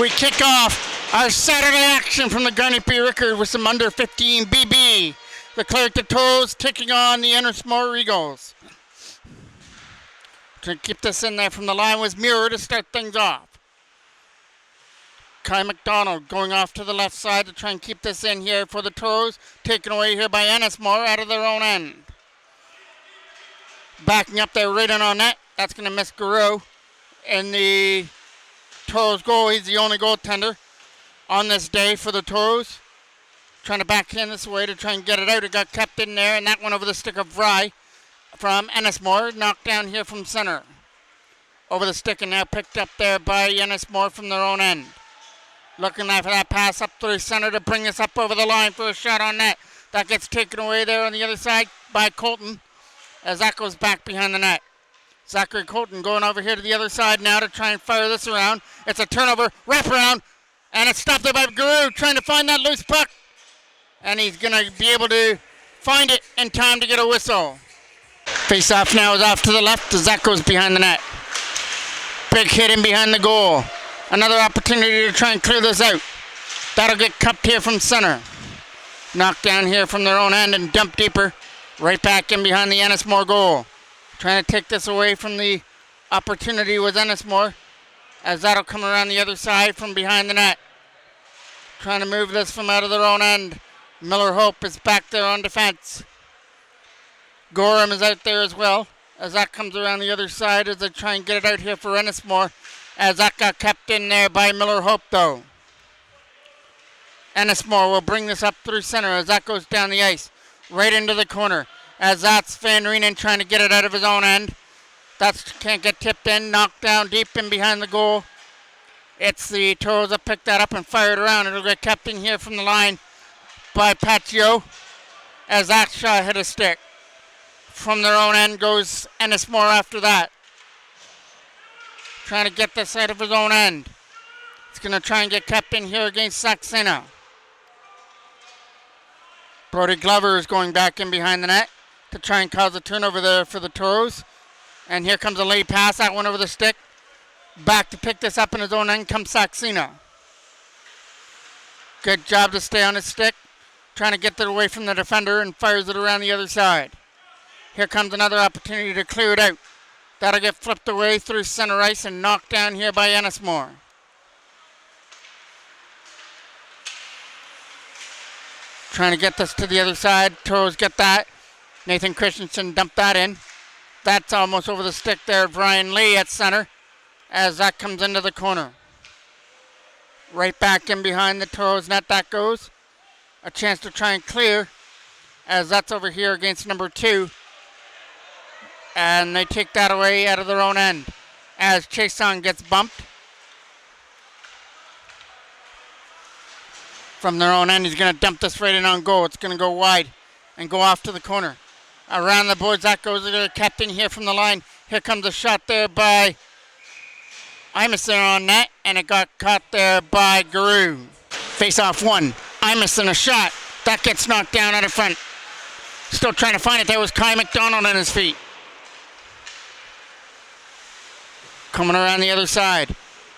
We kick off our Saturday action from the Garnet-B Rickard with some under 15 BB. The Cleric de Toros taking on the Ennismore Eagles. To keep this in there from the line was Muir to start things off. Kai McDonald going off to the left side to try and keep this in here for the Toros. Taken away here by Ennismore out of their own end. Backing up there right in on net. That's going to miss Garou in the Toros goal. He's the only goaltender on this day for the Toros. Trying to backhand this way to try and get it out. It got kept in there, and that went over the stick of Fry from Ennismore. Knocked down here from center. Over the stick and now picked up there by Ennismore from their own end. Looking for that pass up through center to bring this up over the line for a shot on net. That gets taken away there on the other side by Colton as that goes back behind the net. Zachary Colton going over here to the other side now to try and fire this around. It's a turnover, wrap around, and it's stopped there by Garou trying to find that loose puck. And he's going to be able to find it in time to get a whistle. Face off now is off to the left as that goes behind the net. Big hit in behind the goal. Another opportunity to try and clear this out. That'll get cupped here from center. Knocked down here from their own end and dumped deeper. Right back in behind the Ennismore goal. Trying to take this away from the opportunity with Ennismore. As that'll come around the other side from behind the net. Trying to move this from out of their own end. Miller Hope is back there on defense. Gorham is out there as well. As that comes around the other side as they try and get it out here for Ennismore. As that got kept in there by Miller Hope though. Ennismore will bring this up through center as that goes down the ice. Right into the corner. As that's Van Reenen trying to get it out of his own end. That can't get tipped in. Knocked down deep in behind the goal. It's the Toros that picked that up and fired around. It'll get kept in here from the line by Paccio. As that shot hit a stick. From their own end goes Ennismore after that. Trying to get this out of his own end. It's going to try and get kept in here against Saxena. Brody Glover is going back in behind the net to try and cause a turnover there for the Toros. And here comes a late pass. That one over the stick. Back to pick this up in his own end comes Saxena. Good job to stay on his stick. Trying to get it away from the defender and fires it around the other side. Here comes another opportunity to clear it out. That'll get flipped away through center ice and knocked down here by Ennismore. Trying to get this to the other side. Toros get that. Nathan Christensen dumped that in. That's almost over the stick there. Brian Lee at center as that comes into the corner. Right back in behind the Toros net that goes. A chance to try and clear as that's over here against number 2. And they take that away out of their own end as Chason gets bumped. From their own end, he's going to dump this right in on goal. It's going to go wide and go off to the corner. Around the boards, that goes to the captain here from the line. Here comes a shot there by Imison on net, and it got caught there by Garou. Face off one. Imison a shot. That gets knocked down out of front. Still trying to find it. There was Kai McDonald on his feet. Coming around the other side.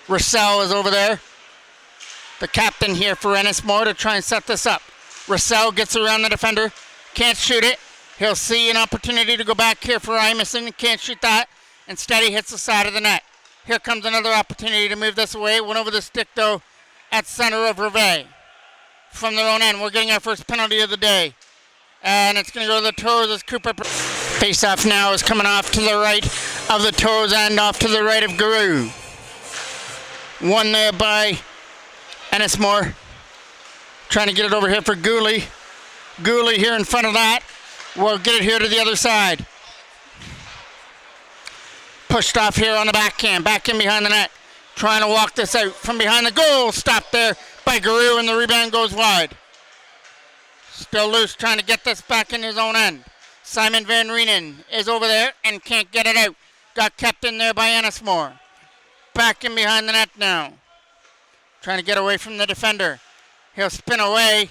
Russell is over there. The captain here for Ennismore to try and set this up. Russell gets around the defender. Can't shoot it. He'll see an opportunity to go back here for Imison. Can't shoot that. Instead he hits the side of the net. Here comes another opportunity to move this away. Went over the stick though at center of Rivet. From their own end. We're getting our first penalty of the day. And it's going to go to the Toros as Cooper. Face-off now is coming off to the right of the Toros and off to the right of Garou. One there by Ennismore. Trying to get it over here for Gooley. Gooley here in front of that. We'll get it here to the other side. Pushed off here on the backhand. Back in behind the net. Trying to walk this out from behind the goal. Stopped there by Garou and the rebound goes wide. Still loose, trying to get this back in his own end. Simon Van Reenen is over there and can't get it out. Got kept in there by Ennismore. Back in behind the net now. Trying to get away from the defender. He'll spin away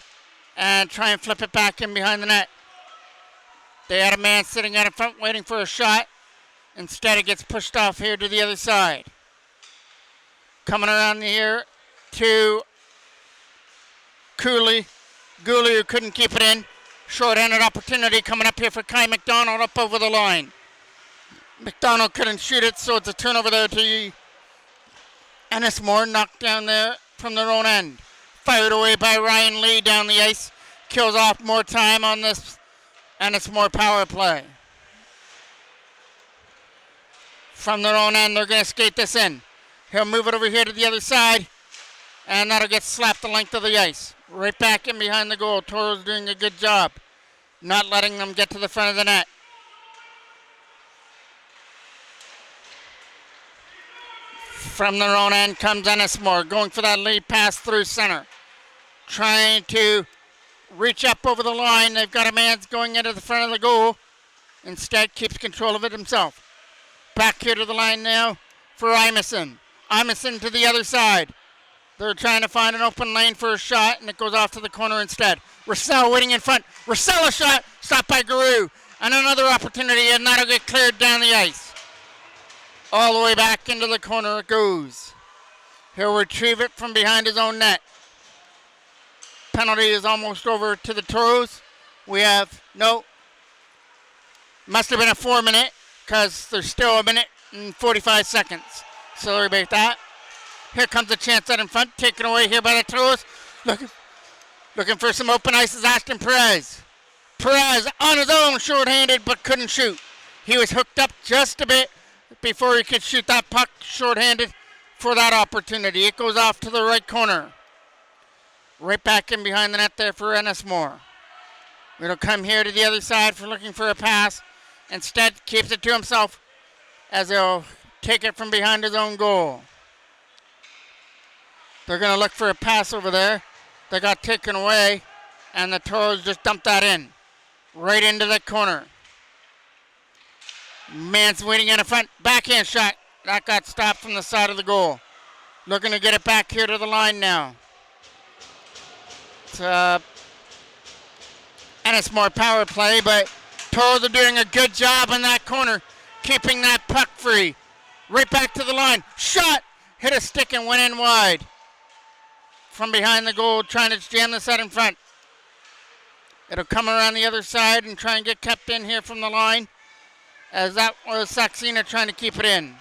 and try and flip it back in behind the net. They had a man sitting out in front waiting for a shot. Instead it gets pushed off here to the other side. Coming around here to Cooley. Gooley, who couldn't keep it in. Short-handed opportunity coming up here for Kai McDonald up over the line. McDonald couldn't shoot it, so it's a turnover there to Ennismore, knocked down there from their own end. Fired away by Ryan Lee down the ice. Kills off more time on this Ennismore power play. From their own end, they're going to skate this in. He'll move it over here to the other side, and that'll get slapped the length of the ice. Right back in behind the goal. Toros doing a good job, not letting them get to the front of the net. From their own end comes Ennismore, going for that lead pass through center. Trying to reach up over the line. They've got a man going into the front of the goal. Instead, keeps control of it himself. Back here to the line now for Imison. Imison to the other side. They're trying to find an open lane for a shot, and it goes off to the corner instead. Roussel waiting in front. Roussel a shot, stopped by Garou. And another opportunity, and that'll get cleared down the ice. All the way back into the corner it goes. He'll retrieve it from behind his own net. Penalty is almost over to the Toros. We have, must have been a 4-minute, because there's still a minute and 45 seconds. Sorry about that. Here comes a chance out in front, taken away here by the Toros. Looking for some open ice is Ashton Perez. Perez on his own, short-handed, but couldn't shoot. He was hooked up just a bit before he could shoot that puck short-handed for that opportunity. It goes off to the right corner. Right back in behind the net there for Ennismore. It'll come here to the other side for looking for a pass. Instead, keeps it to himself as he'll take it from behind his own goal. They're going to look for a pass over there. They got taken away, and the Toros just dumped that in. Right into the corner. Man's waiting in the front. Backhand shot. That got stopped from the side of the goal. Looking to get it back here to the line now. It's Ennismore power play, but Toros are doing a good job in that corner, keeping that puck free. Right back to the line. Shot! Hit a stick and went in wide. From behind the goal, trying to jam this out in front. It'll come around the other side and try and get kept in here from the line, as that was Saxena trying to keep it in.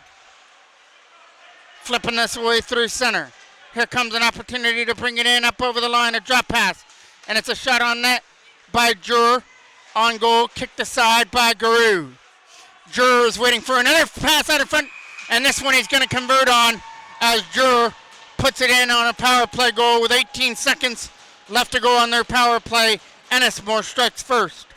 Flipping this away through center. Here comes an opportunity to bring it in up over the line, a drop pass. And it's a shot on net by Jur. On goal, kicked aside by Garou. Jur is waiting for another pass out in front, and this one he's going to convert on as Jur puts it in on a power play goal with 18 seconds left to go on their power play. Ennismore strikes first.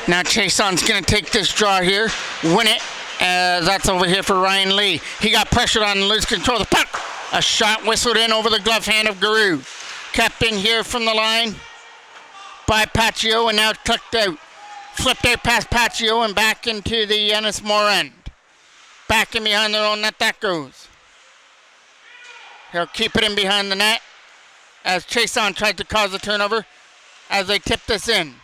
Now Chason's going to take this draw here, win it. That's over here for Ryan Lee. He got pressured on, lose control of the puck. A shot whistled in over the glove hand of Garou. Kept in here from the line by Paccio, and now clicked out. Flipped out past Paccio and back into the Ennismore end. Back in behind their own net that goes. He'll keep it in behind the net as Chason tried to cause a turnover as they tip this in.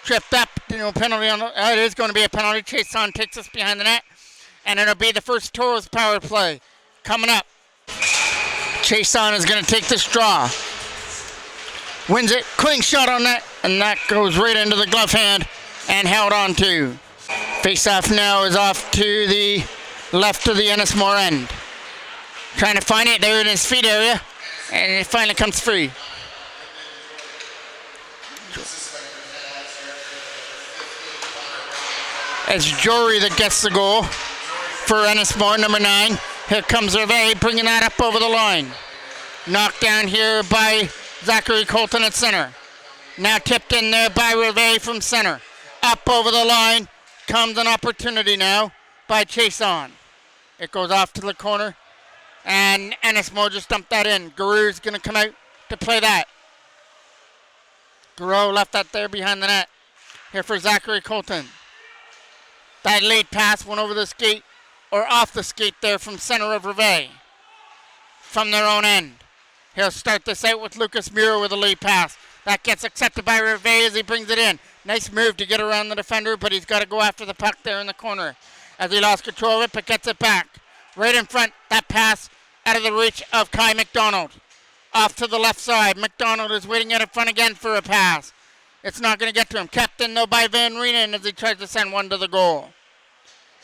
Tripped up, penalty on it is going to be a penalty. Chason takes us behind the net, and it'll be the first Toros power play coming up. Chason is going to take this draw. Wins it, clean shot on that, and that goes right into the glove hand and held on to. Face-off now is off to the left of the Ennismore end. Trying to find it there in his feet area, and it finally comes free. It's Jory that gets the goal for Ennismore, number 9. Here comes Hervé, bringing that up over the line. Knocked down here by Zachary Colton at center. Now tipped in there by Hervé from center. Up over the line comes an opportunity now by Chason. It goes off to the corner, and Ennismore just dumped that in. Garou's going to come out to play that. Garou left that there behind the net. Here for Zachary Colton. That lead pass went over the skate, or off the skate there from center of Hervé. from their own end. He'll start this out with Lucas Muir with a lead pass. That gets accepted by Rivet as he brings it in. Nice move to get around the defender, but he's got to go after the puck there in the corner. As he lost control of it, but gets it back. Right in front, that pass out of the reach of Kai McDonald. Off to the left side. McDonald is waiting out in front again for a pass. It's not going to get to him. Kept in though by Van Reenen as he tries to send one to the goal.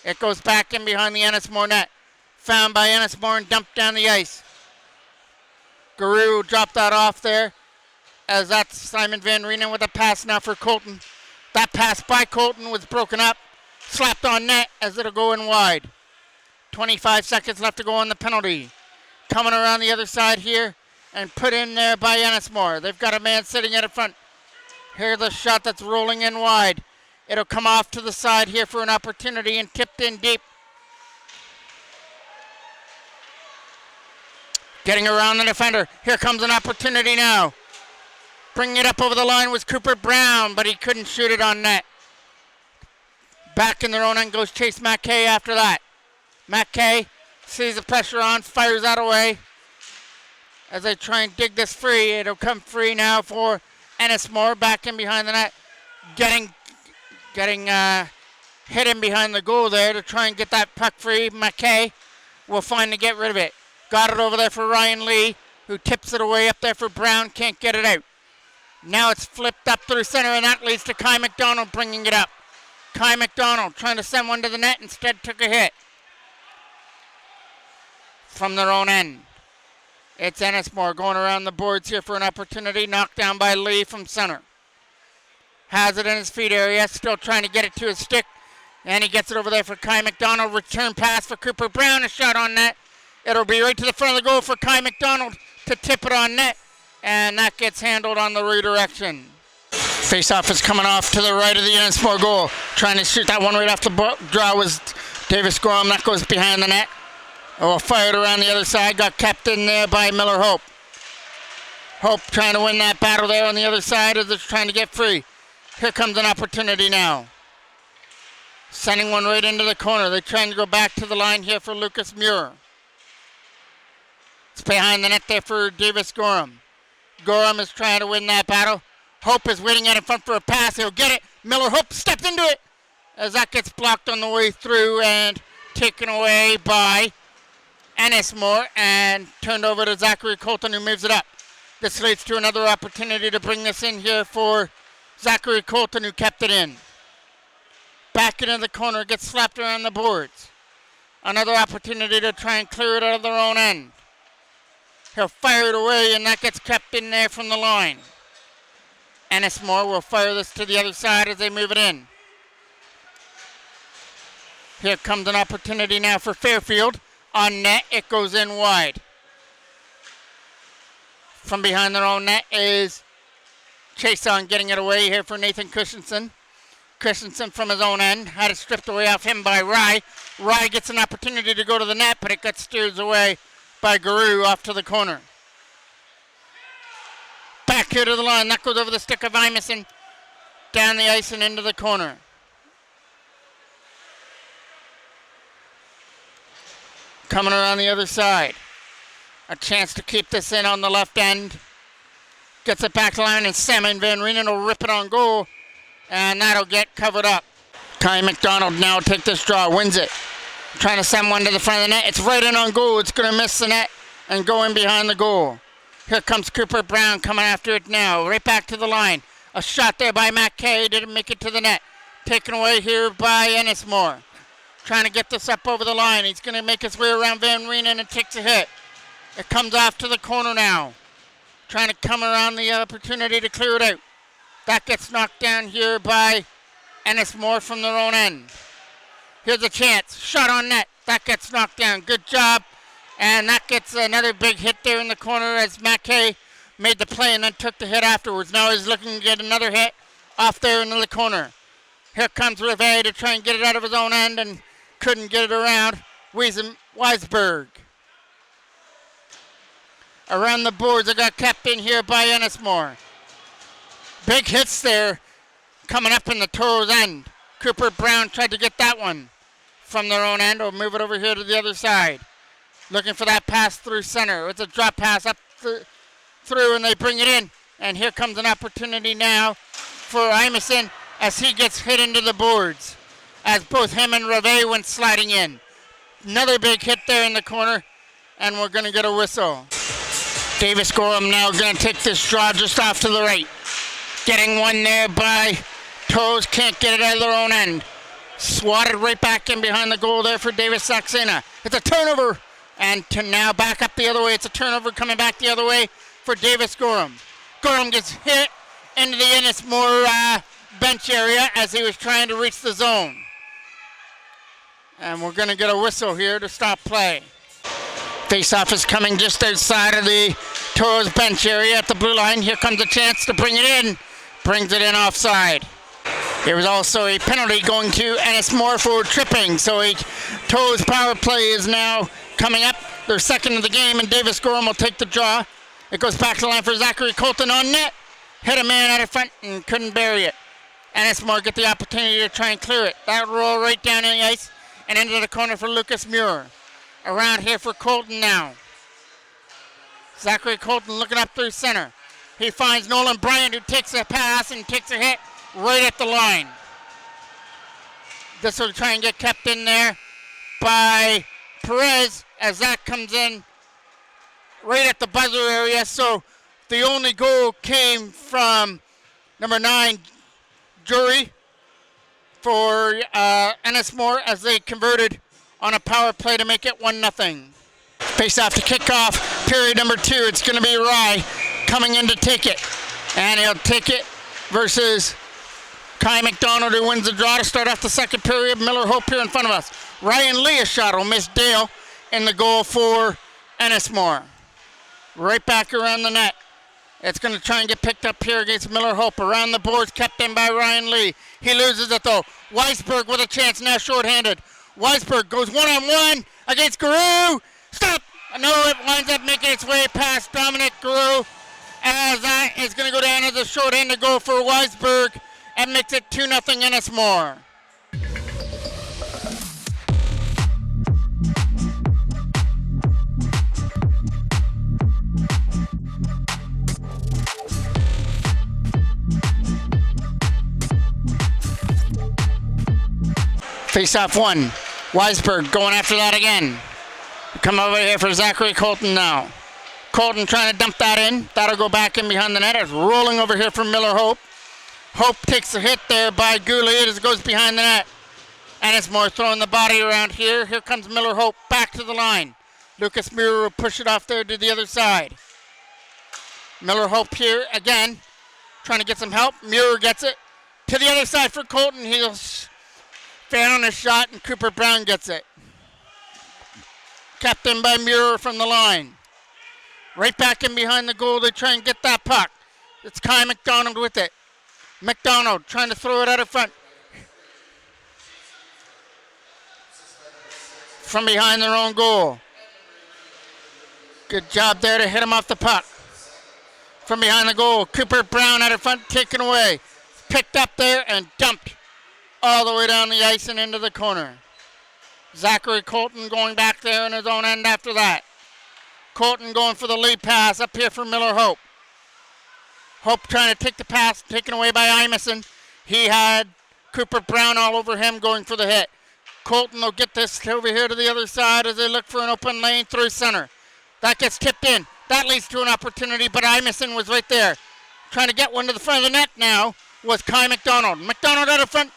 It goes back in behind the Ennismore net. Found by Ennismore and dumped down the ice. Guru dropped that off there. As that's Simon Van Reenen with a pass now for Colton. That pass by Colton was broken up. Slapped on net as it'll go in wide. 25 seconds left to go on the penalty. Coming around the other side here and put in there by Ennismore. They've got a man sitting at the front. Here's the shot that's rolling in wide. It'll come off to the side here for an opportunity and tipped in deep. Getting around the defender. Here comes an opportunity now. Bringing it up over the line was Cooper Brown, but he couldn't shoot it on net. Back in their own end goes Chase Mackay after that. Mackay sees the pressure on, fires that away. As they try and dig this free, it'll come free now for Ennismore back in behind the net. Getting hit in behind the goal there to try and get that puck free. Mackay will find to get rid of it. Got it over there for Ryan Lee, who tips it away up there for Brown. Can't get it out. Now it's flipped up through center, and that leads to Kai McDonald bringing it up. Kai McDonald trying to send one to the net, instead took a hit from their own end. It's Ennismore going around the boards here for an opportunity. Knocked down by Lee from center. Has it in his feet area, still trying to get it to his stick. And he gets it over there for Kai McDonald. Return pass for Cooper Brown, a shot on net. It'll be right to the front of the goal for Kai McDonald to tip it on net. And that gets handled on the redirection. Face-off is coming off to the right of the Ennismore goal. Trying to shoot that one right off the draw was Davis Gorham. That goes behind the net. Oh, fired around the other side. Got kept in there by Miller Hope. Hope trying to win that battle there on the other side as it's trying to get free. Here comes an opportunity now. Sending one right into the corner. They're trying to go back to the line here for Lucas Muir. It's behind the net there for Davis Gorham. Gorham is trying to win that battle. Hope is waiting out in front for a pass. He'll get it. Miller Hope stepped into it as that gets blocked on the way through and taken away by Ennismore and turned over to Zachary Colton, who moves it up. This leads to another opportunity to bring this in here for Zachary Colton, who kept it in. Back into the corner, gets slapped around the boards. Another opportunity to try and clear it out of their own end. He'll fire it away, and that gets kept in there from the line. Ennismore will fire this to the other side as they move it in. Here comes an opportunity now for Fairfield. On net, it goes in wide. From behind their own net is Chason getting it away here for Nathan Christensen. Christensen from his own end had it stripped away off him by Rye. Rye gets an opportunity to go to the net, but it gets steered away by Guru off to the corner. Back here to the line. That goes over the stick of Imison. Down the ice and into the corner. Coming around the other side. A chance to keep this in on the left end. Gets it back to the line, and Simon Van Reenen will rip it on goal. And that'll get covered up. Kai McDonald now will take this draw. Wins it. Trying to send one to the front of the net. It's right in on goal. It's going to miss the net and go in behind the goal. Here comes Cooper Brown coming after it now. Right back to the line. A shot there by Mackay. Didn't make it to the net. Taken away here by Ennismore. Trying to get this up over the line. He's going to make his way around Van Reenen and takes a hit. It comes off to the corner now. Trying to come around the opportunity to clear it out. That gets knocked down here by Ennismore from their own end. Here's a chance. Shot on net. That gets knocked down. Good job. And that gets another big hit there in the corner as Mackay made the play and then took the hit afterwards. Now he's looking to get another hit off there into the corner. Here comes Rivet to try and get it out of his own end and couldn't get it around. Weisberg. Around the boards, it got kept in here by Ennismore. Big hits there coming up in the Toros end. Cooper Brown tried to get that one from their own end. Or move it over here to the other side. looking for that pass through center. It's a drop pass up through, and they bring it in. And here comes an opportunity now for Imison as he gets hit into the boards, as both him and Reve went sliding in. Another big hit there in the corner, and we're going to get a whistle. Davis Gorham now going to take this draw just off to the right. Getting one there by Toros, can't get it out of their own end. Swatted right back in behind the goal there for Davis Saxena. It's a turnover, and to now back up the other way. It's a turnover coming back the other way for Davis Gorham. Gorham gets hit into the Ennismore bench area as he was trying to reach the zone. And we're going to get a whistle here to stop play. Face-off is coming just outside of the Toros bench area at the blue line. Here comes a chance to bring it in. Brings it in offside. There was also a penalty going to Ennismore for tripping. So a Toros power play is now coming up. Their second of the game, and Davis Gorham will take the draw. It goes back to the line for Zachary Colton on net. Hit a man out of front and couldn't bury it. Ennismore get the opportunity to try and clear it. That roll right down in the ice and into the corner for Lucas Muir. Around here for Colton now. Zachary Colton looking up through center. He finds Nolan Bryant, who takes a pass and takes a hit right at the line. This will try and get kept in there by Perez as that comes in right at the buzzer area. So the only goal came from number 9, Jury, for Ennismore as they converted on a power play to make it 1-0. Face off to kick off period number 2. It's going to be Rye coming in to take it. And he'll take it versus Kai McDonald, who wins the draw to start off the second period. Miller Hope here in front of us. Ryan Lee, a shot will miss Dale in the goal for Ennismore. Right back around the net. It's going to try and get picked up here against Miller Hope. Around the boards, kept in by Ryan Lee. He loses it though. Weisberg with a chance, now shorthanded. Weisberg goes one-on-one against Guru. Stop! No, it winds up making its way past Dominic Guru. As that is going to go down as a shorthanded goal for Weisberg and makes it 2-0 Ennismore. Face-off 1. Weisberg going after that again. Come over here for Zachary Colton now. Colton trying to dump that in. That'll go back in behind the net. It's rolling over here from Miller Hope. Hope takes a hit there by Goulet as it goes behind the net. Ennismore throwing the body around here. Here comes Miller Hope back to the line. Lucas Muir will push it off there to the other side. Miller Hope here again, trying to get some help. Muir gets it to the other side for Colton. He'll fan on a shot, and Cooper Brown gets it. Kept in by Muir from the line. Right back in behind the goal to try and get that puck. It's Kai McDonald with it. McDonald trying to throw it out of front. From behind their own goal. Good job there to hit him off the puck. From behind the goal, Cooper Brown out of front, taken away. Picked up there and dumped all the way down the ice and into the corner. Zachary Colton going back there in his own end after that. Colton going for the lead pass up here for Miller Hope. Hope trying to take the pass, taken away by Imison. He had Cooper Brown all over him going for the hit. Colton will get this over here to the other side as they look for an open lane through center. That gets tipped in. That leads to an opportunity, but Imison was right there. Trying to get one to the front of the net now was Kai McDonald. McDonald out of front,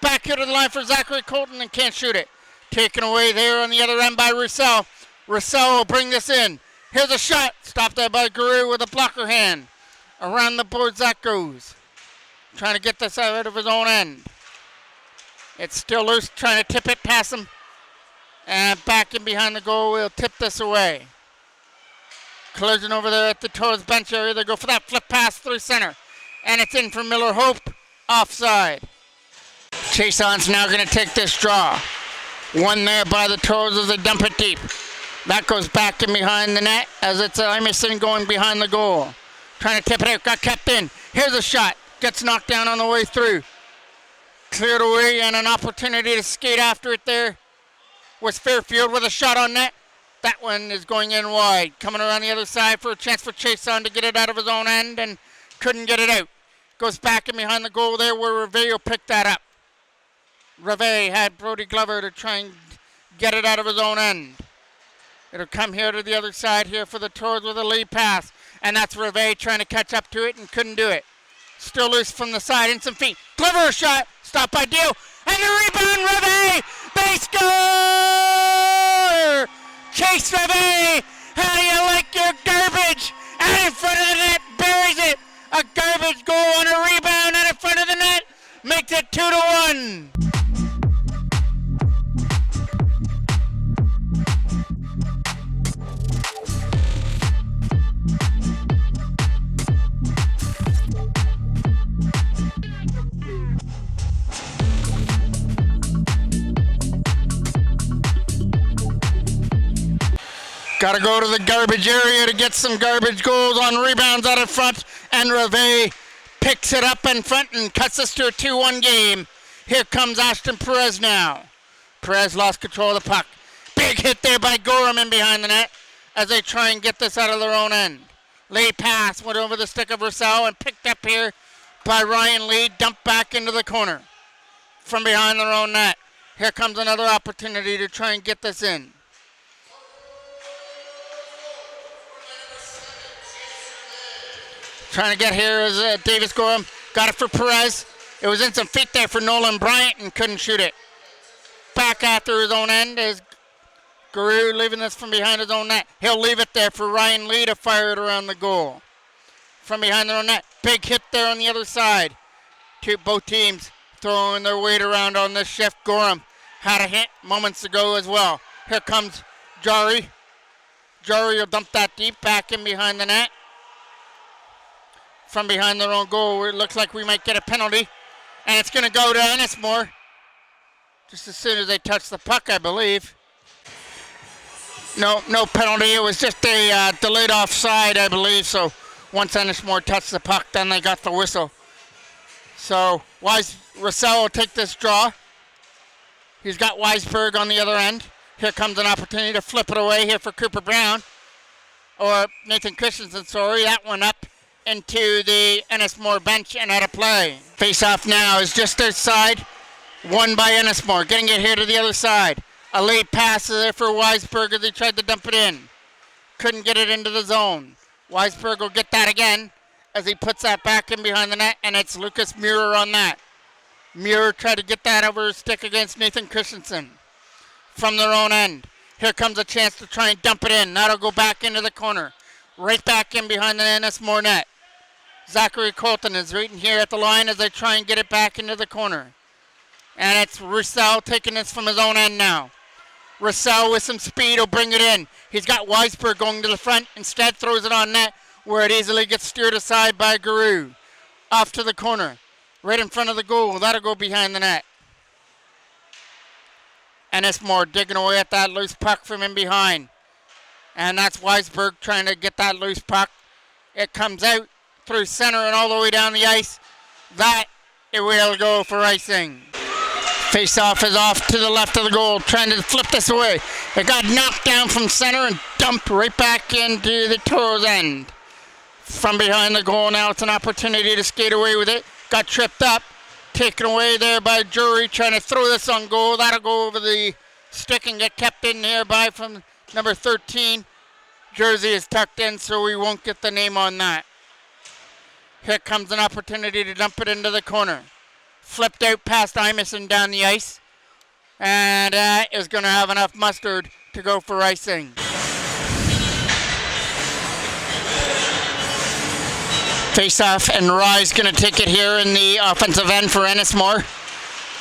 back here to the line for Zachary Colton and can't shoot it. Taken away there on the other end by Roussel. Roussel will bring this in. Here's a shot. Stopped there by Guru with a blocker hand. Around the boards that goes. Trying to get this out of his own end. It's still loose, trying to tip it past him. And back in behind the goal, we'll tip this away. Collision over there at the Toros bench area. They go for that flip pass through center. And it's in for Miller Hope. Offside. Chason's now going to take this draw. One there by the Toros as they dump it deep. That goes back in behind the net as it's Imison going behind the goal. Trying to tip it out, got kept in. Here's a shot, gets knocked down on the way through. Cleared away and an opportunity to skate after it there was Fairfield with a shot on net. That one is going in wide. Coming around the other side for a chance for Chase on to get it out of his own end and couldn't get it out. Goes back in behind the goal there where Reve will pick that up. Reve had Brody Glover to try and get it out of his own end. It'll come here to the other side here for the Toros with a lead pass. And that's Reve trying to catch up to it and couldn't do it. Still loose from the side in some feet. Glover shot. Stopped by Dio. And the rebound, Reve! They score! Chase Reve! How do you like your garbage? Out in front of the net, buries it. A garbage goal on a rebound out in front of the net. Makes it 2-1. Got to go to the garbage area to get some garbage goals on rebounds out in front. And Reve picks it up in front and cuts us to a 2-1 game. Here comes Ashton Perez now. Perez lost control of the puck. Big hit there by Gorham in behind the net as they try and get this out of their own end. Late pass went over the stick of Rousseau and picked up here by Ryan Lee. Dumped back into the corner from behind their own net. Here comes another opportunity to try and get this in. Trying to get here is Davis Gorham. Got it for Perez. It was in some feet there for Nolan Bryant and couldn't shoot it. Back after his own end is Guru leaving this from behind his own net. He'll leave it there for Ryan Lee to fire it around the goal. From behind their own net. Big hit there on the other side. Both teams throwing their weight around on this shift. Gorham had a hit moments ago as well. Here comes Jari. Jari will dump that deep back in behind the net. From behind their own goal, it looks like we might get a penalty. And it's going to go to Ennismore. Just as soon as they touch the puck, I believe. No penalty. It was just a delayed offside, I believe. So once Ennismore touched the puck, then they got the whistle. So Russell will take this draw. He's got Weisberg on the other end. Here comes an opportunity to flip it away here for Cooper Brown. Or Nathan Christensen, sorry. That one up into the Ennismore bench and out of play. Face-off now is just outside. Won by Ennismore. Getting it here to the other side. A late pass there for Weisberg as he tried to dump it in. Couldn't get it into the zone. Weisberg will get that again as he puts that back in behind the net, and it's Lucas Muir on that. Muir tried to get that over his stick against Nathan Christensen. From their own end. Here comes a chance to try and dump it in. That'll go back into the corner. Right back in behind the Ennismore net. Zachary Colton is waiting here at the line as they try and get it back into the corner. And it's Roussel taking this from his own end now. Roussel with some speed will bring it in. He's got Weisberg going to the front. Instead throws it on net where it easily gets steered aside by Guru. Off to the corner. Right in front of the goal. That'll go behind the net. Ennismore digging away at that loose puck from in behind. And that's Weisberg trying to get that loose puck. It comes out through center and all the way down the ice. That it will go for icing. Face-off is off to the left of the goal, trying to flip this away. It got knocked down from center and dumped right back into the Toros end. From behind the goal now, it's an opportunity to skate away with it. Got tripped up, taken away there by Jury, trying to throw this on goal. That'll go over the stick and get kept in nearby from number 13. Jersey is tucked in, so we won't get the name on that. Here comes an opportunity to dump it into the corner. Flipped out past Imison down the ice. And is going to have enough mustard to go for icing. Face-off, and Rye's going to take it here in the offensive end for Ennismore.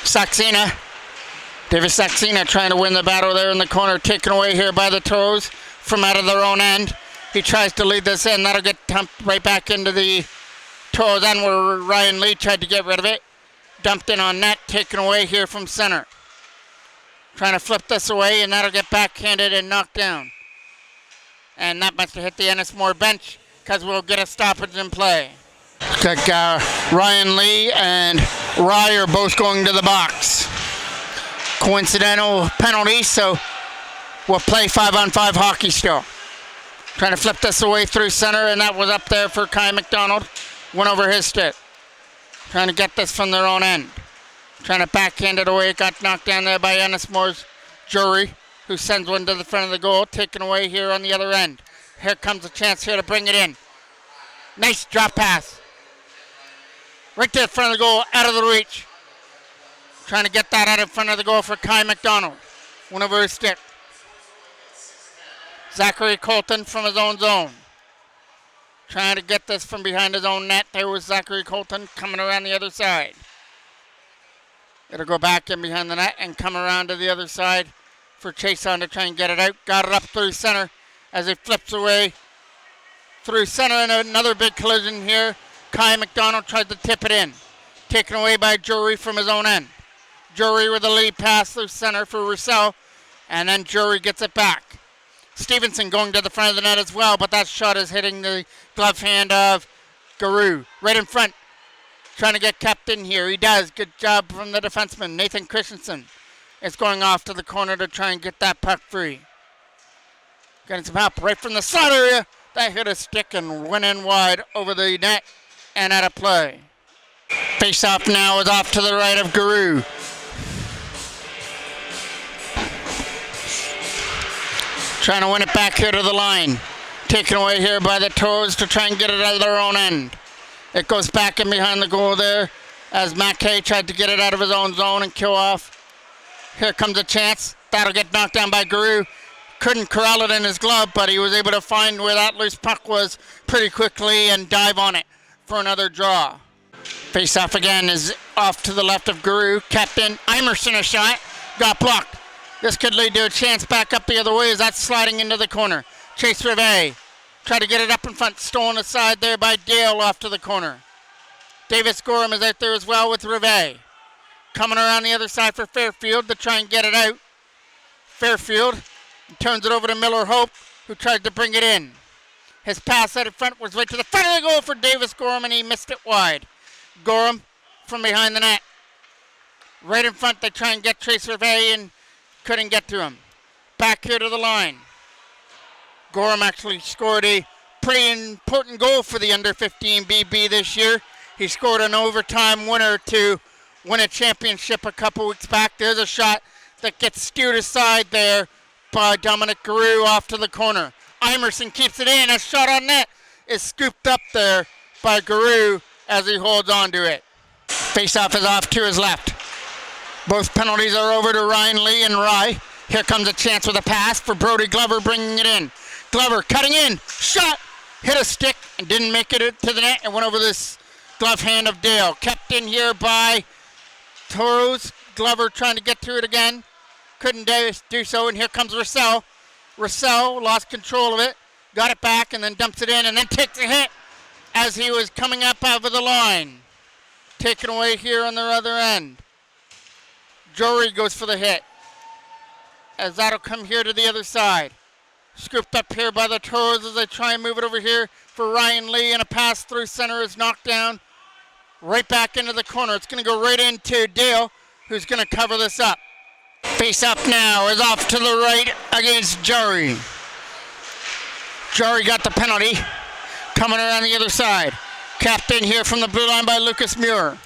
Saxena. Davis Saxena trying to win the battle there in the corner. Taken away here by the Toros from out of their own end. He tries to lead this in. That'll get dumped right back into the Toros end where Ryan Lee tried to get rid of it. Dumped in on net. Taken away here from center. Trying to flip this away, and that'll get backhanded and knocked down. And that must have hit the Ennismore bench because we'll get a stoppage in play. Looks like Ryan Lee and Rye are both going to the box. Coincidental penalty, so will play 5-on-5 hockey still. Trying to flip this away through center, and that was up there for Kai McDonald. Went over his stick. Trying to get this from their own end. Trying to backhand it away. It got knocked down there by Ennismore's Jury, who sends one to the front of the goal. Taken away here on the other end. Here comes a chance here to bring it in. Nice drop pass. Right there in front of the goal, out of the reach. Trying to get that out in front of the goal for Kai McDonald. Went over his stick. Zachary Colton from his own zone. Trying to get this from behind his own net. There was Zachary Colton coming around the other side. It'll go back in behind the net and come around to the other side for Chason to try and get it out. Got it up through center as he flips away through center, and another big collision here. Kai McDonald tried to tip it in. Taken away by Jury from his own end. Jury with a lead pass through center for Roussel, and then Jury gets it back. Stevenson going to the front of the net as well, but that shot is hitting the glove hand of Garou. Right in front, trying to get kept in here. He does. Good job from the defenseman. Nathan Christensen is going off to the corner to try and get that puck free. Getting some help right from the side area. That hit a stick and went in wide over the net and out of play. Face-off now is off to the right of Garou. Trying to win it back here to the line. Taken away here by the Toros to try and get it out of their own end. It goes back in behind the goal there as Mackay tried to get it out of his own zone and kill off. Here comes a chance. That'll get knocked down by Garou. Couldn't corral it in his glove, but he was able to find where that loose puck was pretty quickly and dive on it for another draw. Face-off again is off to the left of Garou. Captain Emerson a shot. Got blocked. This could lead to a chance back up the other way as that's sliding into the corner. Chase Rivet. Tried to get it up in front. Stolen aside there by Dale off to the corner. Davis Gorham is out there as well with Rivet. Coming around the other side for Fairfield to try and get it out. Fairfield turns it over to Miller Hope, who tried to bring it in. His pass out in front was right to the front of the goal for Davis Gorham, and he missed it wide. Gorham from behind the net. Right in front, they try and get Trace Rivet and couldn't get to him. Back here to the line. Gorham actually scored a pretty important goal for the under-15 BB this year. He scored an overtime winner to win a championship a couple weeks back. There's a shot that gets skewed aside there by Dominic Garou off to the corner. Emerson keeps it in. A shot on net is scooped up there by Garou as he holds on to it. Face-off is off to his left. Both penalties are over to Ryan Lee and Rye. Here comes a chance with a pass for Brody Glover bringing it in. Glover cutting in. Shot. Hit a stick and didn't make it to the net and went over this glove hand of Dale. Kept in here by Toros. Glover trying to get to it again. Couldn't do so, and here comes Roussel. Roussel lost control of it. Got it back and then dumps it in and then takes a hit as he was coming up over the line. Taken away here on the other end. Jory goes for the hit as that'll come here to the other side. Scooped up here by the Toros as they try and move it over here for Ryan Lee, and a pass through center is knocked down right back into the corner. It's going to go right into Dale, who's going to cover this up. Face up now is off to the right against Jory. Jory got the penalty. Coming around the other side. Capped in here from the blue line by Lucas Muir.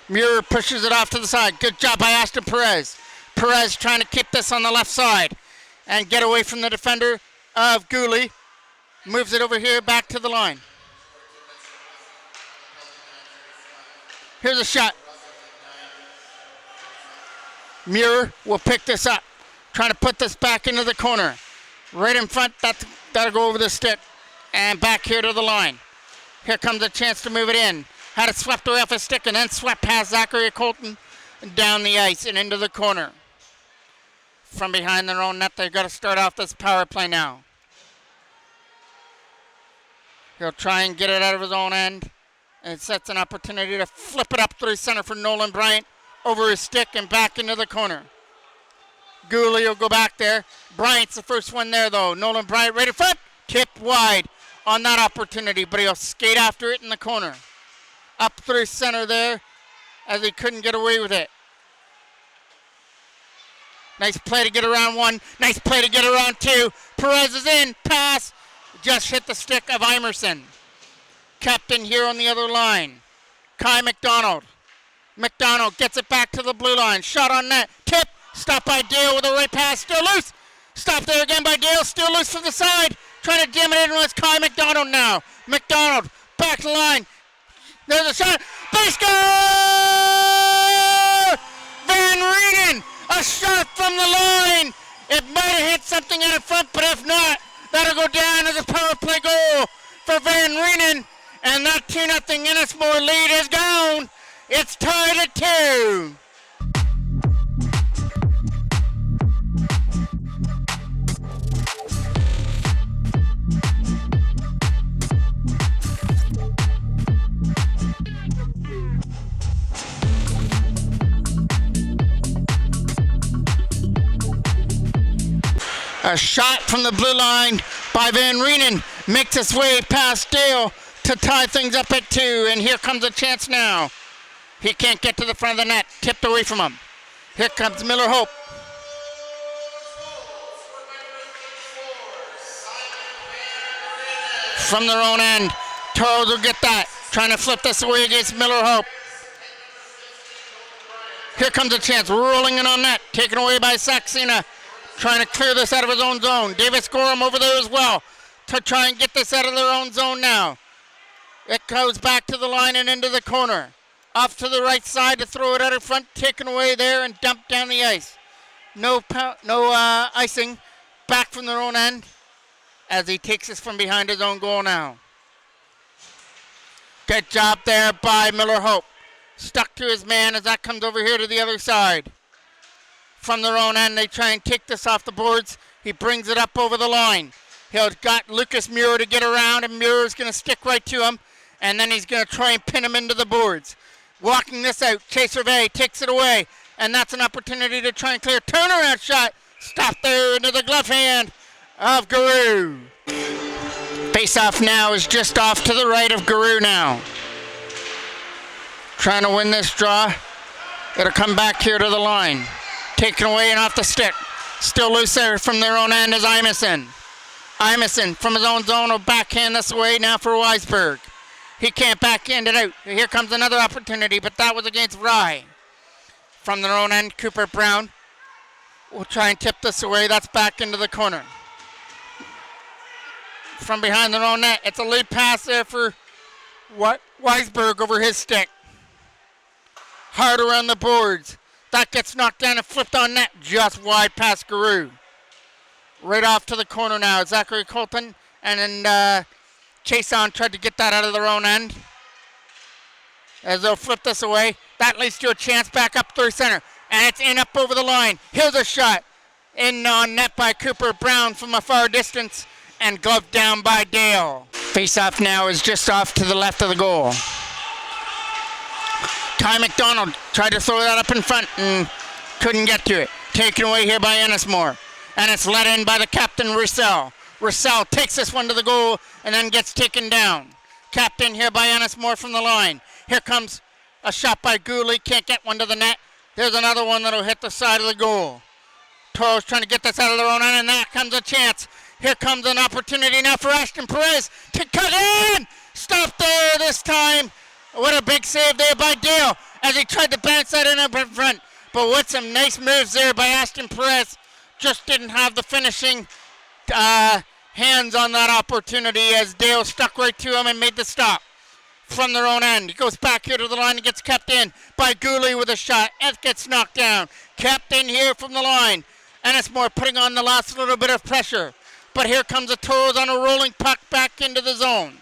Muir pushes it off to the side. Good job by Ashton Perez. Perez trying to keep this on the left side and get away from the defender of Gooley. Moves it over here back to the line. Here's a shot. Muir will pick this up. Trying to put this back into the corner. Right in front, that'll go over the stick. And back here to the line. Here comes a chance to move it in. Had it swept away off his stick and then swept past Zachary Colton and down the ice and into the corner. From behind their own net, they've got to start off this power play now. He'll try and get it out of his own end. And it sets an opportunity to flip it up through center for Nolan Bryant over his stick and back into the corner. Gooley will go back there. Bryant's the first one there, though. Nolan Bryant right in front. Tipped wide on that opportunity, but he'll skate after it in the corner. Up through center there as he couldn't get away with it. Nice play to get around one. Nice play to get around two. Perez is in. Pass. Just hit the stick of Emerson. Captain here on the other line. Kai McDonald. McDonald gets it back to the blue line. Shot on net. Tip. Stop by Dale with a right pass. Still loose. Stop there again by Dale. Still loose from the side. Trying to dim it in with Kai McDonald now. McDonald. Back to the line. There's a shot. Base goal! Van Reenen. A shot from the line. It might have hit something in the front, but if not, that'll go down as a power play goal for Van Reenen. And that 2-0 Ennismore lead is gone. It's tied at 2. A shot from the blue line by Van Reenen makes its way past Dale to tie things up at 2. And here comes a chance now. He can't get to the front of the net. Tipped away from him. Here comes Miller Hope. From their own end. Toros will get that. Trying to flip this away against Miller Hope. Here comes a chance. Rolling in on net. Taken away by Saxena. Trying to clear this out of his own zone. Davis Gorham over there as well to try and get this out of their own zone now. It goes back to the line and into the corner. Off to the right side to throw it out in front. Taken away there and dumped down the ice. No icing. Back from their own end as he takes us from behind his own goal now. Good job there by Miller Hope. Stuck to his man as that comes over here to the other side. From their own end, they try and take this off the boards. He brings it up over the line. He's got Lucas Muir to get around, and Muir's going to stick right to him, and then he's going to try and pin him into the boards. Walking this out, Chase Hervé takes it away, and that's an opportunity to try and clear. Turnaround shot. Stop there into the glove hand of Guru. Face-off now is just off to the right of Guru now. Trying to win this draw. It'll come back here to the line. Taken away and off the stick. Still loose there from their own end is Imison. Imison from his own zone will backhand this way now for Weisberg. He can't backhand it out. Here comes another opportunity, but that was against Rye. From their own end, Cooper Brown will try and tip this away. That's back into the corner. From behind their own net, it's a lead pass there for Weisberg over his stick. Hard around the boards. That gets knocked down and flipped on net just wide past Guru. Right off to the corner now. Zachary Colton and then Chason tried to get that out of their own end. As they'll flip this away. That leads to a chance back up through center. And it's in up over the line. Here's a shot. In on net by Cooper Brown from a far distance. And gloved down by Dale. Face-off now is just off to the left of the goal. Ty McDonald tried to throw that up in front and couldn't get to it. Taken away here by Ennismore. And it's let in by the captain, Roussel. Roussel takes this one to the goal and then gets taken down. Captain here by Ennismore from the line. Here comes a shot by Gooley. Can't get one to the net. There's another one that'll hit the side of the goal. Toros trying to get this out of their own end, and that comes a chance. Here comes an opportunity now for Ashton Perez to cut in. Stop there this time. What a big save there by Dale as he tried to bounce that in up in front. But with some nice moves there by Ashton Perez, just didn't have the finishing hands on that opportunity as Dale stuck right to him and made the stop from their own end. He goes back here to the line and gets kept in by Gooley with a shot. It gets knocked down. Kept in here from the line. Ennismore putting on the last little bit of pressure. But here comes the Toros on a rolling puck back into the zone.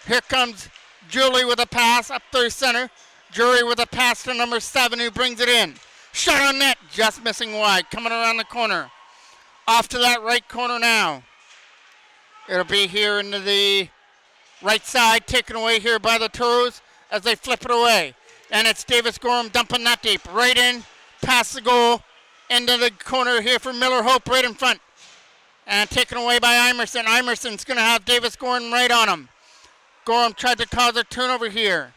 Here comes Julie with a pass up through center. Jury with a pass to number 7 who brings it in. Shot on net, just missing wide. Coming around the corner. Off to that right corner now. It'll be here into the right side, taken away here by the Toros as they flip it away. And it's Davis Gorham dumping that deep. Right in, past the goal, into the corner here for Miller Hope right in front. And taken away by Imerson. Imerson's going to have Davis Gorham right on him. Gorham tried to cause a turnover here.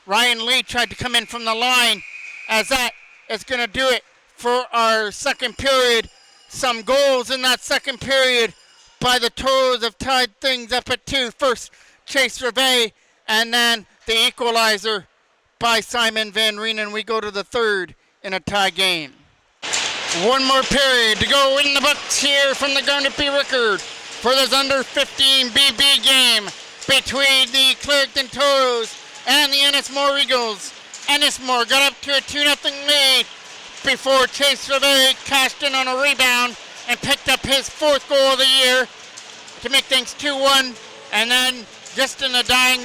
Ryan Lee tried to come in from the line as that is going to do it for our second period. Some goals in that second period by the Toros have tied things up at 2. First, Chase Reve, and then the equalizer by Simon Van Reenen. We go to the third in a tie game. One more period to go in the books here from the Garnet-B Rickard for this under 15 BB game between the Clairton Toros and the Ennismore Eagles. Ennismore got up to a 2-0 lead before Chase Reve cashed in on a rebound and picked up his 4th goal of the year to make things 2-1. And then just in the dying,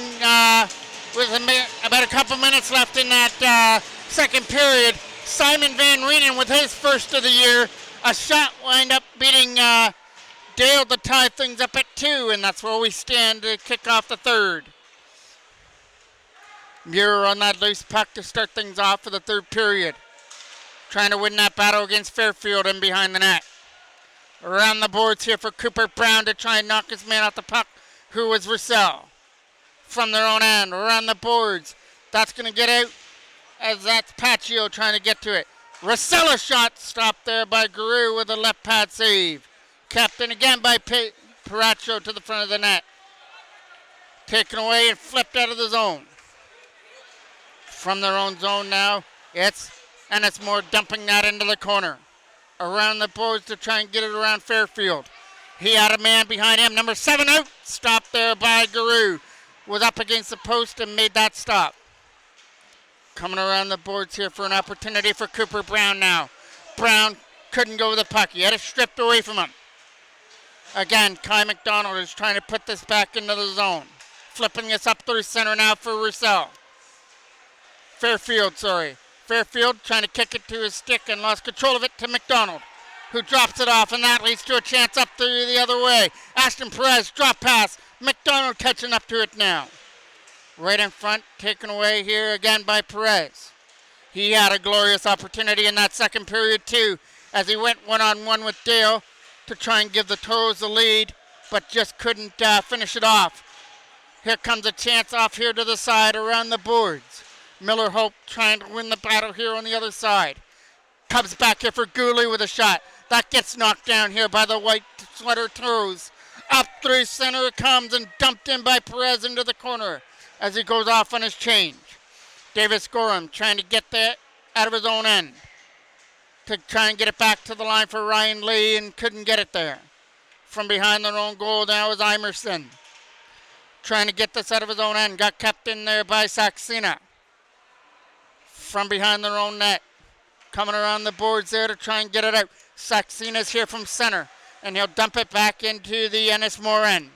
with about a couple minutes left in that second period, Simon Van Reenen with his first of the year, a shot wind up beating Dale to tie things up at 2, and that's where we stand to kick off the third. Muir on that loose puck to start things off for the third period. Trying to win that battle against Fairfield and behind the net. Around the boards here for Cooper Brown to try and knock his man off the puck, who was Russell. From their own end, around the boards. That's going to get out as that's Paccio trying to get to it. Russell a shot stopped there by Guru with a left pad save. Kept in again by Paraccio to the front of the net. Taken away and flipped out of the zone. From their own zone now, it's Ennismore dumping that into the corner. Around the boards to try and get it around Fairfield. He had a man behind him. Number 7 out. Stopped there by Guru. Was up against the post and made that stop. Coming around the boards here for an opportunity for Cooper Brown now. Brown couldn't go with the puck. He had it stripped away from him. Again, Kai McDonald is trying to put this back into the zone. Flipping this up through center now for Russell. Fairfield trying to kick it to his stick and lost control of it to McDonald, who drops it off, and that leads to a chance up through the other way. Ashton Perez, drop pass. McDonald catching up to it now. Right in front, taken away here again by Perez. He had a glorious opportunity in that second period too, as he went one-on-one with Dale to try and give the Toros the lead, but just couldn't finish it off. Here comes a chance off here to the side around the boards. Miller Hope trying to win the battle here on the other side. Comes back here for Gooley with a shot. That gets knocked down here by the white sweater Toros. Up through center it comes and dumped in by Perez into the corner as he goes off on his change. Davis Gorham trying to get that out of his own end to try and get it back to the line for Ryan Lee and couldn't get it there. From behind their own goal now is Imerson. Trying to get this out of his own end. Got kept in there by Saxena. From behind their own net. Coming around the boards there to try and get it out. Saxena's here from center, and he'll dump it back into the Ennismore end.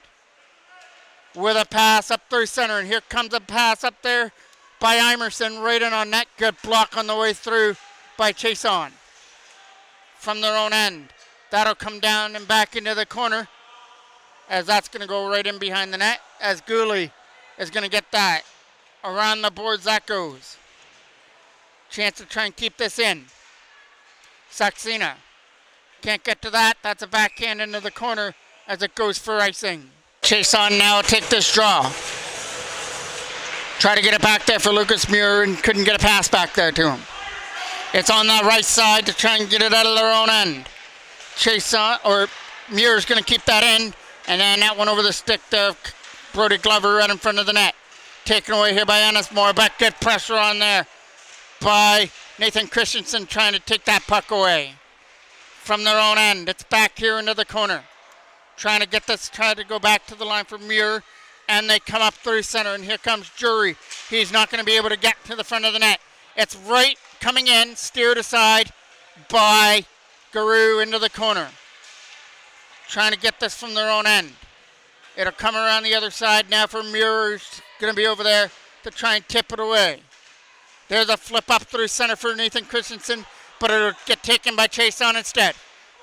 With a pass up through center, and here comes a pass up there by Imerson, right in on net. Good block on the way through by Chason. From their own end. That'll come down and back into the corner, as that's going to go right in behind the net, as Gooley is going to get that. Around the boards that goes. Chance to try and keep this in. Saxena can't get to that. That's a backhand into the corner as it goes for icing. Chason now will take this draw. Try to get it back there for Lucas Muir and couldn't get a pass back there to him. It's on the right side to try and get it out of their own end. Muir's going to keep that in, and then that one over the stick to Brody Glover right in front of the net. Taken away here by Ennismore, but good pressure on there by Nathan Christensen trying to take that puck away. From their own end, it's back here into the corner. Trying to get this, trying to go back to the line for Muir, and they come up through center, and here comes Jury. He's not going to be able to get to the front of the net. It's right coming in, steered aside by Guru into the corner. Trying to get this from their own end. It'll come around the other side now for Muir, who's going to be over there to try and tip it away. There's a flip up through center for Nathan Christensen, but it'll get taken by Chason instead.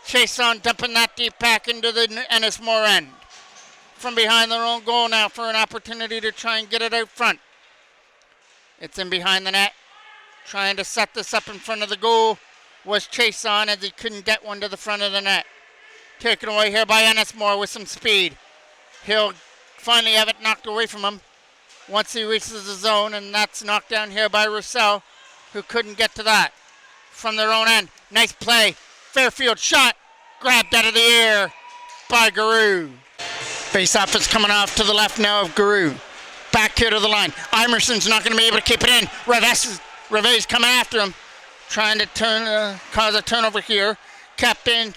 Chason dumping that deep back into the Ennismore end. From behind their own goal now for an opportunity to try and get it out front. It's in behind the net. Trying to set this up in front of the goal was Chason as he couldn't get one to the front of the net. Taken away here by Ennismore with some speed. He'll finally have it knocked away from him once he reaches the zone, and that's knocked down here by Russell, who couldn't get to that. from their own end. Nice play. Fairfield shot. Grabbed out of the air by Guru. Face-off is coming off to the left now of Guru. Back here to the line. Imerson's not going to be able to keep it in. Reve's coming after him. Trying to cause a turnover here. Captain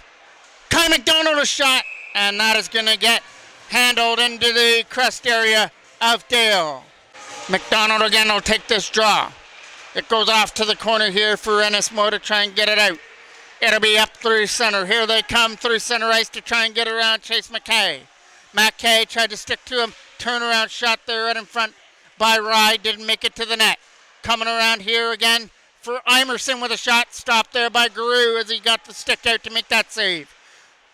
Kai McDonald a shot. And that is going to get handled into the crest area of Dale. McDonald again will take this draw. It goes off to the corner here for Ennismore to try and get it out. It'll be up through center. Here they come through center ice to try and get around Chase McKay. McKay tried to stick to him. Turnaround shot there right in front by Rye. Didn't make it to the net. Coming around here again for Imerson with a shot. Stopped there by Guru as he got the stick out to make that save.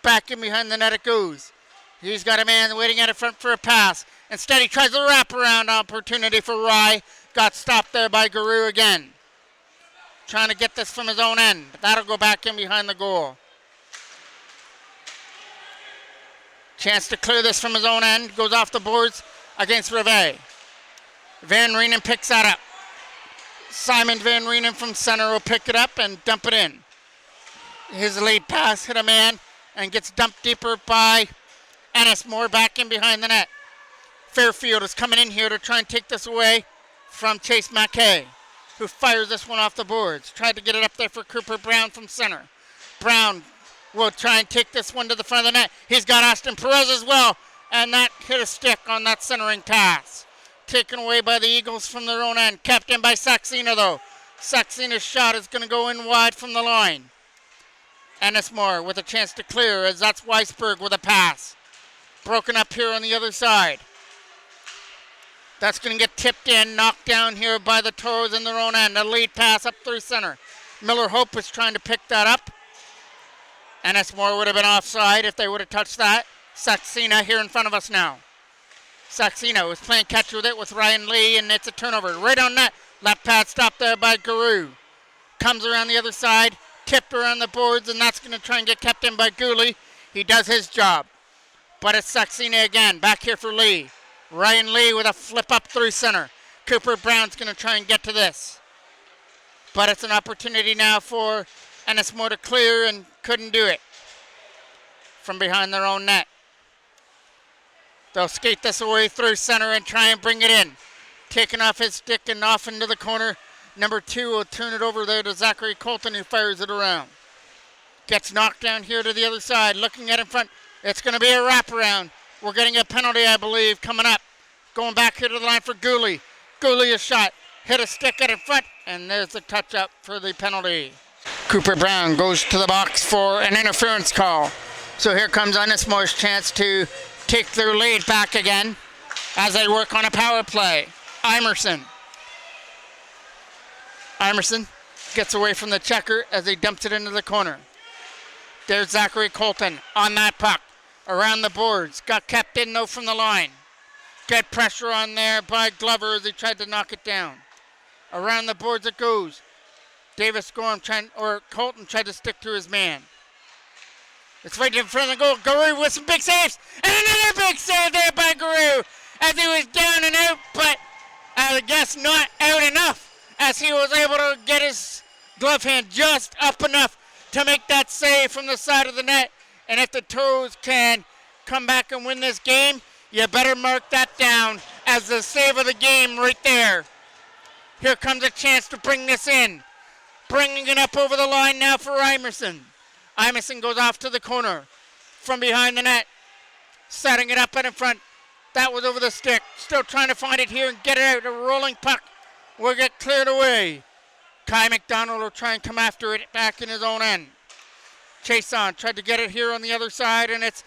Back in behind the net it goes. He's got a man waiting at the front for a pass. Instead he tries a wraparound opportunity for Rye. Got stopped there by Guru again. Trying to get this from his own end. But that'll go back in behind the goal. Chance to clear this from his own end. Goes off the boards against Reve. Van Reenen picks that up. Simon Van Reenen from center will pick it up and dump it in. His lead pass hit a man and gets dumped deeper by Ennismore back in behind the net. Fairfield is coming in here to try and take this away from Chase McKay, who fires this one off the boards. Tried to get it up there for Cooper Brown from center. Brown will try and take this one to the front of the net. He's got Austin Perez as well, and that hit a stick on that centering pass. Taken away by the Eagles from their own end. Kept in by Saxena though. Saxena's shot is going to go in wide from the line. Ennismore with a chance to clear as that's Weisberg with a pass. Broken up here on the other side. That's going to get tipped in, knocked down here by the Toros in their own end. A lead pass up through center. Miller Hope was trying to pick that up. Ennismore would have been offside if they would have touched that. Saxena here in front of us now. Saxena was playing catch with it with Ryan Lee, and it's a turnover. Right on net. Left pad stopped there by Guru. Comes around the other side. Tipped around the boards, and that's going to try and get kept in by Gooley. He does his job. But it's Saxena again. Back here for Lee. Ryan Lee with a flip up through center. Cooper Brown's going to try and get to this. But it's an opportunity now for Ennismore to clear and couldn't do it from behind their own net. They'll skate this away through center and try and bring it in. Taking off his stick and off into the corner. Number 2 will turn it over there to Zachary Colton, who fires it around. Gets knocked down here to the other side. Looking at in front. It's going to be a wraparound. We're getting a penalty, I believe, coming up. Going back here to the line for Gooley. Gooley a shot. Hit a stick at in front. And there's the touch up for the penalty. Cooper Brown goes to the box for an interference call. So here comes Ennismore's chance to take their lead back again as they work on a power play. Imerson gets away from the checker as he dumps it into the corner. There's Zachary Colton on that puck. Around the boards. Got kept in though from the line. Good pressure on there by Glover as he tried to knock it down. Around the boards it goes. Colton tried to stick to his man. It's right in front of the goal. Guru with some big saves. And another big save there by Guru as he was down and out, but I guess not out enough as he was able to get his glove hand just up enough to make that save from the side of the net. And if the Toros can come back and win this game, you better mark that down as the save of the game right there. Here comes a chance to bring this in. Bringing it up over the line now for Imerson. Imerson goes off to the corner from behind the net. Setting it up in front. That was over the stick. Still trying to find it here and get it out. A rolling puck will get cleared away. Kai McDonald will try and come after it back in his own end. Chason tried to get it here on the other side, and it's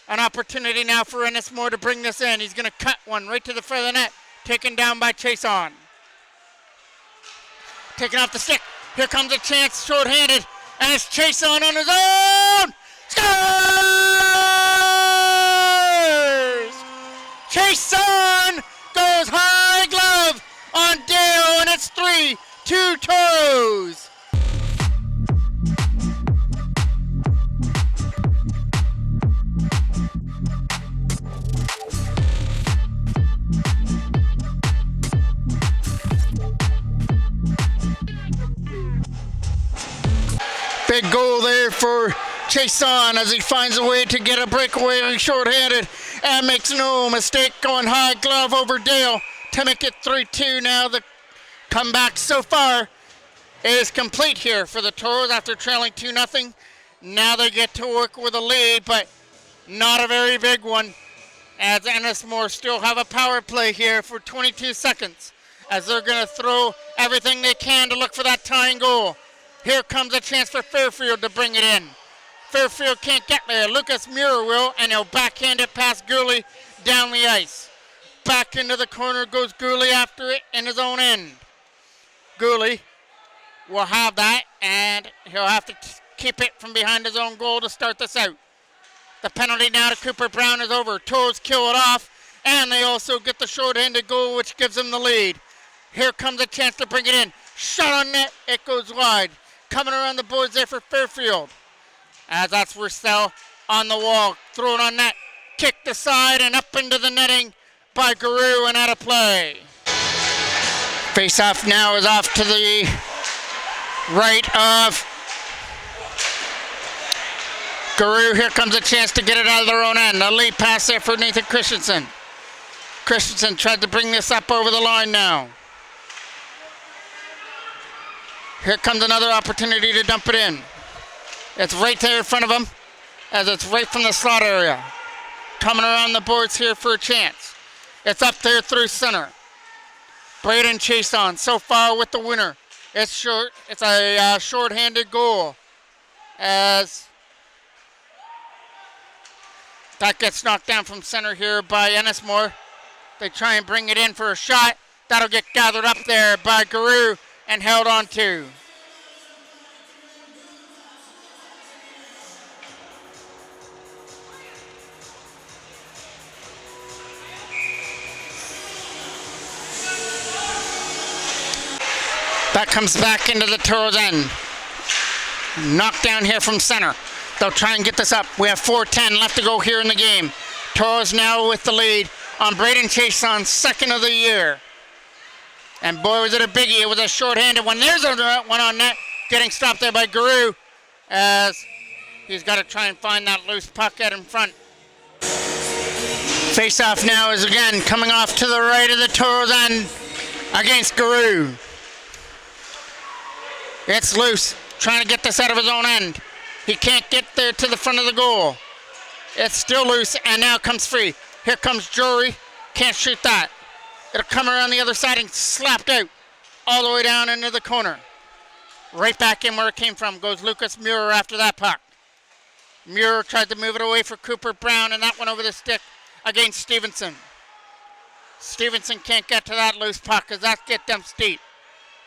an opportunity now for Ennismore to bring this in. He's going to cut one right to the front of the net. Taken down by Chason. Taking off the stick. Here comes a chance, short-handed, and it's Chason on his own. Scores! Chason goes high glove on Dale, and it's 3-2 Toros. Big goal there for Chason as he finds a way to get a breakaway short-handed and makes no mistake, going high glove over Dale to make it 3-2. Now the comeback so far is complete here for the Toros after trailing 2-0. Now they get to work with a lead, but not a very big one, as Ennismore still have a power play here for 22 seconds as they're going to throw everything they can to look for that tying goal. Here comes a chance for Fairfield to bring it in. Fairfield can't get there. Lucas Muir will, and he'll backhand it past Gooley down the ice. Back into the corner goes Gooley after it in his own end. Gooley will have that, and he'll have to keep it from behind his own goal to start this out. The penalty now to Cooper Brown is over. Toros kill it off, and they also get the short-handed goal, which gives them the lead. Here comes a chance to bring it in. Shot on net, it goes wide. Coming around the boards there for Fairfield. As that's Roussel on the wall. Throw it on net. Kicked aside and up into the netting by Guru and out of play. Face-off now is off to the right of Guru. Here comes a chance to get it out of their own end. A lead pass there for Nathan Christensen. Christensen tried to bring this up over the line now. Here comes another opportunity to dump it in. It's right there in front of him, as it's right from the slot area. Coming around the boards here for a chance. It's up there through center. Braden Chason so far with the winner. It's short. It's a short-handed goal, as that gets knocked down from center here by Ennismore. They try and bring it in for a shot. That'll get gathered up there by Guru and held on to. That comes back into the Toros end. Knocked down here from center. They'll try and get this up. We have 4:10 left to go here in the game. Toros now with the lead on Braden Chason's second of the year. And boy, was it a biggie. It was a short-handed one. There's one on net. Getting stopped there by Guru, as he's got to try and find that loose puck out in front. Face-off now is again coming off to the right of the Toros end against Guru. It's loose. Trying to get this out of his own end. He can't get there to the front of the goal. It's still loose, and now comes free. Here comes Drury. Can't shoot that. It'll come around the other side and slapped out all the way down into the corner. Right back in where it came from goes Lucas Muir after that puck. Muir tried to move it away for Cooper Brown, and that went over the stick against Stevenson. Stevenson can't get to that loose puck as that gets them steep.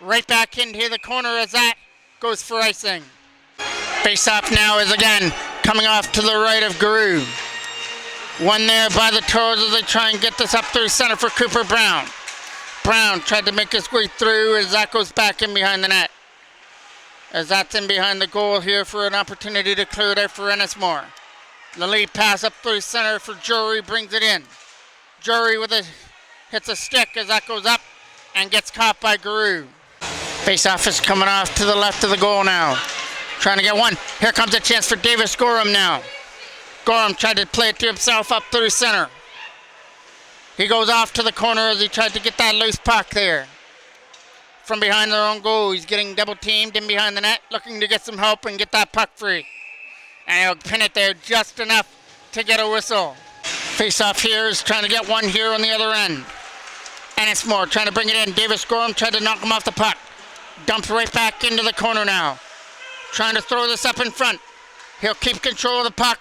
Right back into the corner as that goes for icing. Face-off now is again coming off to the right of Guru. One there by the Toros as they try and get this up through center for Cooper Brown. Brown tried to make his way through as that goes back in behind the net. As that's in behind the goal here for an opportunity to clear it out for Ennismore. The lead pass up through center for Jury, brings it in. Jury hits a stick as that goes up and gets caught by Guru. Face-off is coming off to the left of the goal now. Trying to get one. Here comes a chance for Davis Gorham now. Gorham tried to play it to himself up through center. He goes off to the corner as he tried to get that loose puck there. From behind their own goal, he's getting double teamed in behind the net, looking to get some help and get that puck free. And he'll pin it there just enough to get a whistle. Face-off here is trying to get one here on the other end. Ennismore trying to bring it in. Davis Gorham tried to knock him off the puck. Dumped right back into the corner now. Trying to throw this up in front. He'll keep control of the puck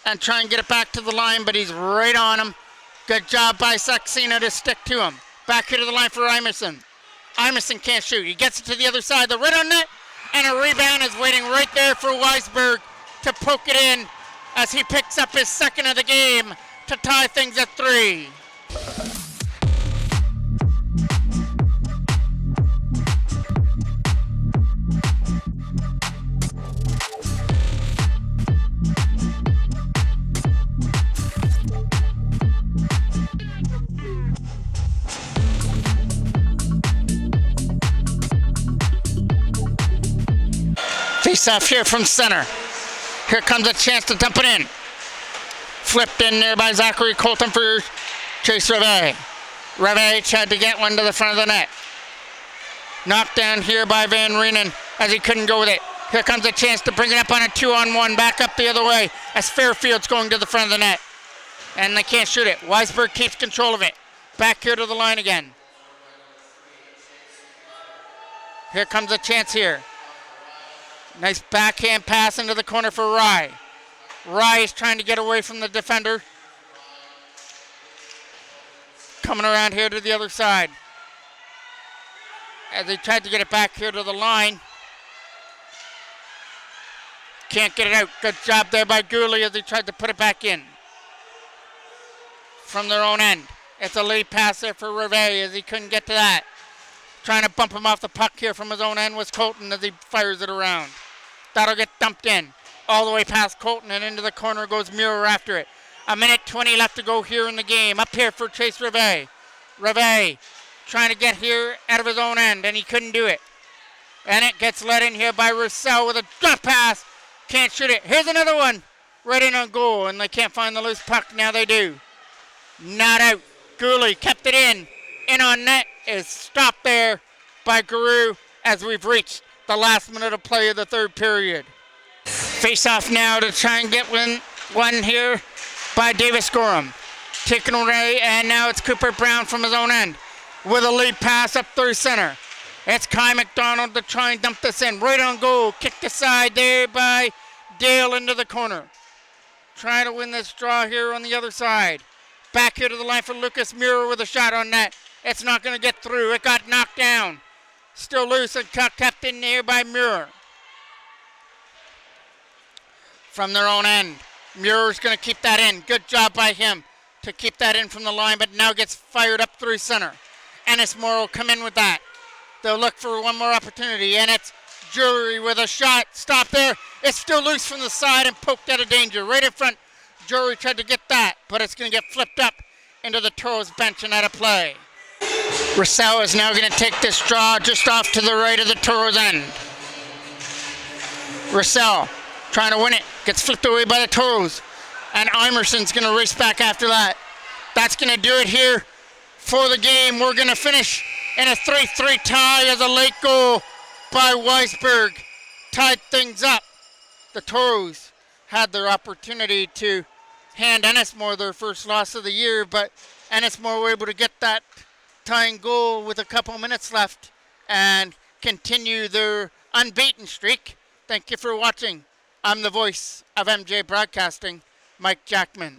and try and get it back to the line, but he's right on him. Good job by Saxena to stick to him. Back here to the line for Imerson. Imerson can't shoot. He gets it to the other side. The red on net, and a rebound is waiting right there for Weisberg to poke it in as he picks up his second of the game to tie things at 3. Face off here from center. Here comes a chance to dump it in. Flipped in there by Zachary Colton for Chase Reve. Reve tried to get one to the front of the net. Knocked down here by Van Reenen as he couldn't go with it. Here comes a chance to bring it up on a 2-on-1. Back up the other way as Fairfield's going to the front of the net. And they can't shoot it. Weisberg keeps control of it. Back here to the line again. Here comes a chance here. Nice backhand pass into the corner for Rye. Rye is trying to get away from the defender. Coming around here to the other side. As he tried to get it back here to the line. Can't get it out. Good job there by Gooley as he tried to put it back in. From their own end. It's a lead pass there for Reve as he couldn't get to that. Trying to bump him off the puck here from his own end was Colton as he fires it around. That'll get dumped in. All the way past Colton and into the corner goes Muir after it. 1:20 left to go here in the game. Up here for Chase Reve. Reve trying to get here out of his own end and he couldn't do it. And it gets let in here by Roussel with a drop pass. Can't shoot it. Here's another one. Right in on goal and they can't find the loose puck. Now they do. Not out. Gooley kept it in. In on net is stopped there by Guru as we've reached the last minute of play of the third period. Face off now to try and get one here by Davis Gorham. Taken away and now it's Cooper Brown from his own end with a lead pass up through center. It's Kai McDonald to try and dump this in. Right on goal. Kicked aside there by Dale into the corner. Trying to win this draw here on the other side. Back here to the line for Lucas Muir with a shot on net. It's not going to get through. It got knocked down. Still loose and kept in there by Muir. From their own end. Muir's going to keep that in. Good job by him to keep that in from the line, but now gets fired up through center. Ennismore will come in with that. They'll look for one more opportunity, and it's Drury with a shot. Stop there. It's still loose from the side and poked out of danger. Right in front. Drury tried to get that, but it's going to get flipped up into the Toros bench and out of play. Roussel is now going to take this draw just off to the right of the Toros end. Roussel trying to win it. Gets flipped away by the Toros. And Emerson's going to race back after that. That's going to do it here for the game. We're going to finish in a 3-3 tie as a late goal by Weisberg tied things up. The Toros had their opportunity to hand Ennismore their first loss of the year, but Ennismore were able to get that tying goal with a couple minutes left and continue their unbeaten streak. Thank you for watching. I'm the voice of MJ Broadcasting, Mike Jackman.